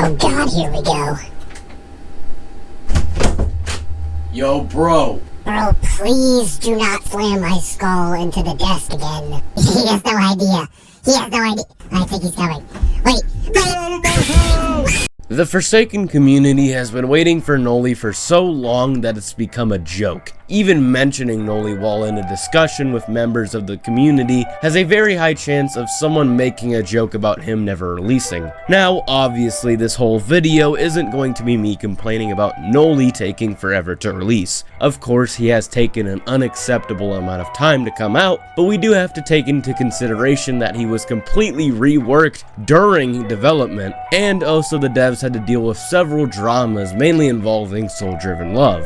Oh god, here we go. Yo, bro. Bro, please do not slam my skull into the desk again. He has no idea. I think he's coming. Wait. Get out of my house! The Forsaken community has been waiting for Noli for so long that it's become a joke. Even mentioning Noli while in a discussion with members of the community has a very high chance of someone making a joke about him never releasing. Now, obviously, this whole video isn't going to be me complaining about Noli taking forever to release. Of course, he has taken an unacceptable amount of time to come out, but we do have to take into consideration that he was completely reworked during development, and also the devs had to deal with several dramas mainly involving soul-driven love.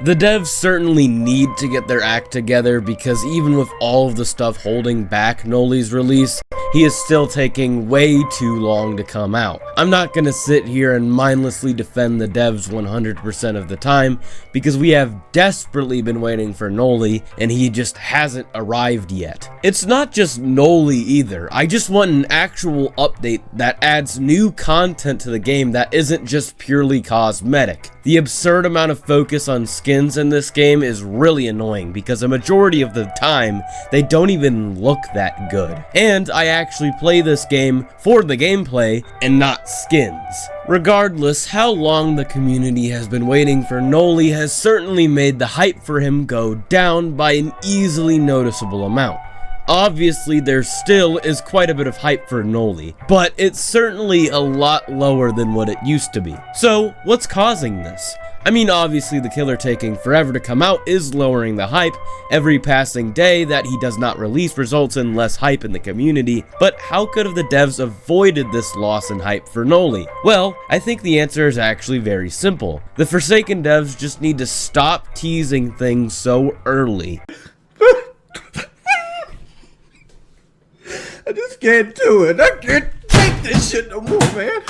The devs certainly need to get their act together because even with all of the stuff holding back Noli's release, he is still taking way too long to come out. I'm not gonna sit here and mindlessly defend the devs 100% of the time because we have desperately been waiting for Noli and he just hasn't arrived yet. It's not just Noli either. I just want an actual update that adds new content to the game that isn't just purely cosmetic. The absurd amount of focus on skins in this game is really annoying because a majority of the time they don't even look that good. And I actually play this game for the gameplay and not skins. Regardless, how long the community has been waiting for Noli has certainly made the hype for him go down by an easily noticeable amount. Obviously, there still is quite a bit of hype for Noli, but it's certainly a lot lower than what it used to be. So, what's causing this? I mean, obviously the killer taking forever to come out is lowering the hype. Every passing day that he does not release results in less hype in the community, but how could have the devs avoided this loss in hype for Noli? Well, I think the answer is actually very simple. The Forsaken devs just need to stop teasing things so early. I just can't do it. I can't take this shit no more, man.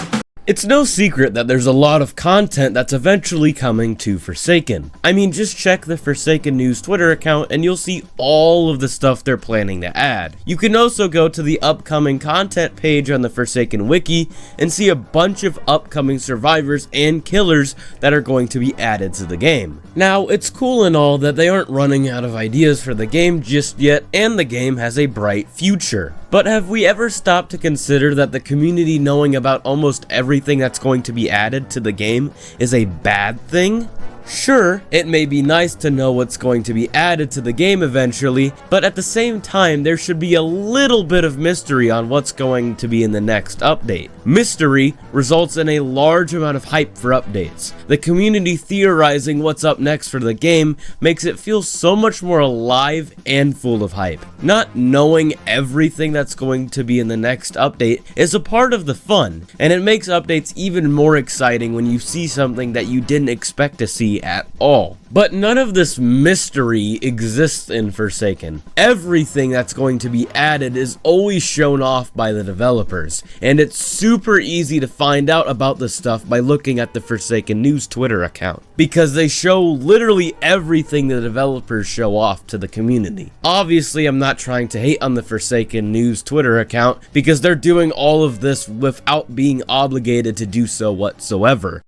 It's no secret that there's a lot of content that's eventually coming to Forsaken. I mean, just check the Forsaken News Twitter account and you'll see all of the stuff they're planning to add. You can also go to the upcoming content page on the Forsaken wiki and see a bunch of upcoming survivors and killers that are going to be added to the game. Now, it's cool and all that they aren't running out of ideas for the game just yet, and the game has a bright future. But have we ever stopped to consider that the community knowing about almost everything that's going to be added to the game is a bad thing? Sure, it may be nice to know what's going to be added to the game eventually, but at the same time, there should be a little bit of mystery on what's going to be in the next update. Mystery results in a large amount of hype for updates. The community theorizing what's up next for the game makes it feel so much more alive and full of hype. Not knowing everything that's going to be in the next update is a part of the fun, and it makes updates even more exciting when you see something that you didn't expect to see at all. But none of this mystery exists in Forsaken. Everything that's going to be added is always shown off by the developers, and it's super easy to find out about this stuff by looking at the Forsaken News Twitter account, because they show literally everything the developers show off to the community. Obviously, I'm not trying to hate on the Forsaken News Twitter account, because they're doing all of this without being obligated to do so whatsoever.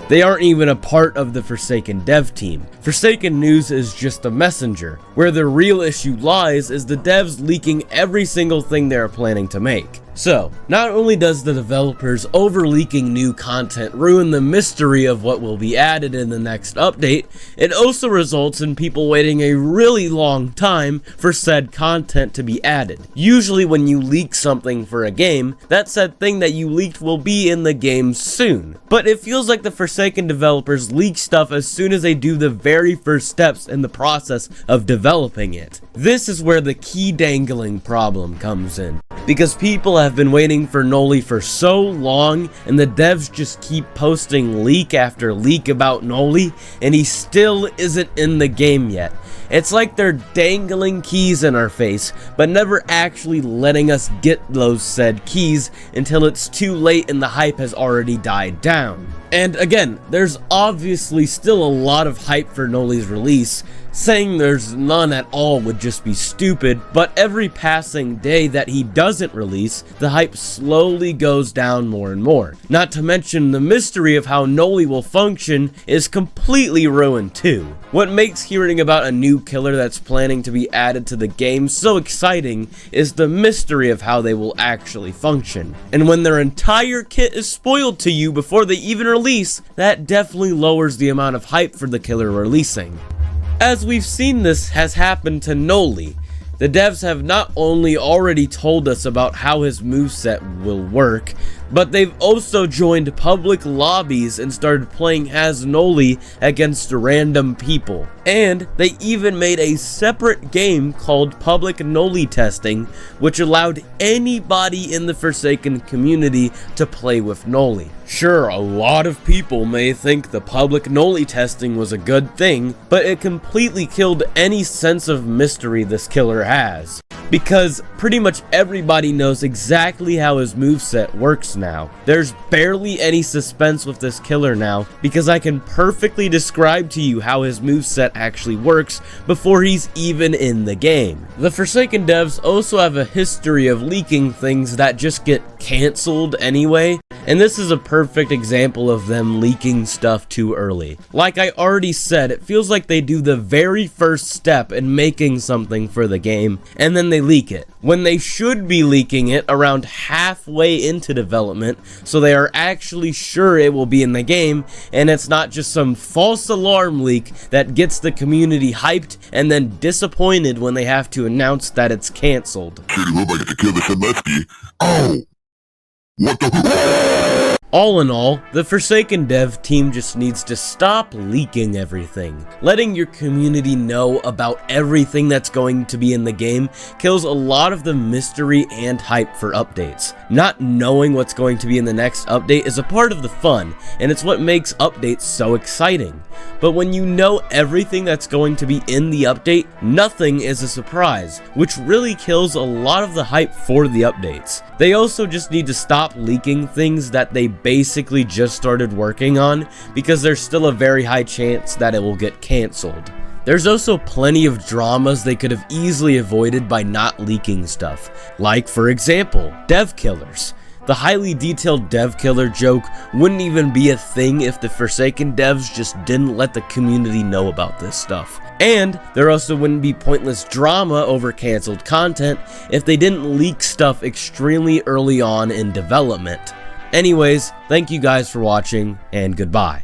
They aren't even a part of the Forsaken dev team. Forsaken News is just a messenger. Where the real issue lies is the devs leaking every single thing they are planning to make. So, not only does the developers over-leaking new content ruin the mystery of what will be added in the next update, it also results in people waiting a really long time for said content to be added. Usually when you leak something for a game, that said thing that you leaked will be in the game soon. But it feels like the Forsaken developers leak stuff as soon as they do the very first steps in the process of developing it. This is where the key dangling problem comes in, because people have been waiting for Noli for so long, and the devs just keep posting leak after leak about Noli, and he still isn't in the game yet. It's like they're dangling keys in our face, but never actually letting us get those said keys until it's too late and the hype has already died down. And again, there's obviously still a lot of hype for Noli's release, Saying there's none at all would just be stupid, but every passing day that he doesn't release, the hype slowly goes down more and more. Not to mention the mystery of how Noli will function is completely ruined too. What makes hearing about a new killer that's planning to be added to the game so exciting is the mystery of how they will actually function. And when their entire kit is spoiled to you before they even release, that definitely lowers the amount of hype for the killer releasing. As we've seen, this has happened to Noli. The devs have not only already told us about how his moveset will work, but they've also joined public lobbies and started playing as Noli against random people. And they even made a separate game called Public Noli Testing, which allowed anybody in the Forsaken community to play with Noli. Sure, a lot of people may think the public Noli testing was a good thing, but it completely killed any sense of mystery this killer has. Because pretty much everybody knows exactly how his moveset works now. There's barely any suspense with this killer now, because I can perfectly describe to you how his moveset actually works before he's even in the game. The Forsaken devs also have a history of leaking things that just get cancelled anyway, and this is a perfect example of them leaking stuff too early. Like I already said, it feels like they do the very first step in making something for the game, and then they leak it, when they should be leaking it around halfway into development, so they are actually sure it will be in the game, and it's not just some false alarm leak that gets the community hyped and then disappointed when they have to announce that it's cancelled. All in all, the Forsaken dev team just needs to stop leaking everything. Letting your community know about everything that's going to be in the game kills a lot of the mystery and hype for updates. Not knowing what's going to be in the next update is a part of the fun, and it's what makes updates so exciting. But when you know everything that's going to be in the update, nothing is a surprise, which really kills a lot of the hype for the updates. They also just need to stop leaking things that they basically just started working on, because there's still a very high chance that it will get cancelled. There's also plenty of dramas they could have easily avoided by not leaking stuff, like for example, dev killers. The highly detailed dev killer joke wouldn't even be a thing if the Forsaken devs just didn't let the community know about this stuff. And there also wouldn't be pointless drama over cancelled content if they didn't leak stuff extremely early on in development. Anyways, thank you guys for watching, and goodbye.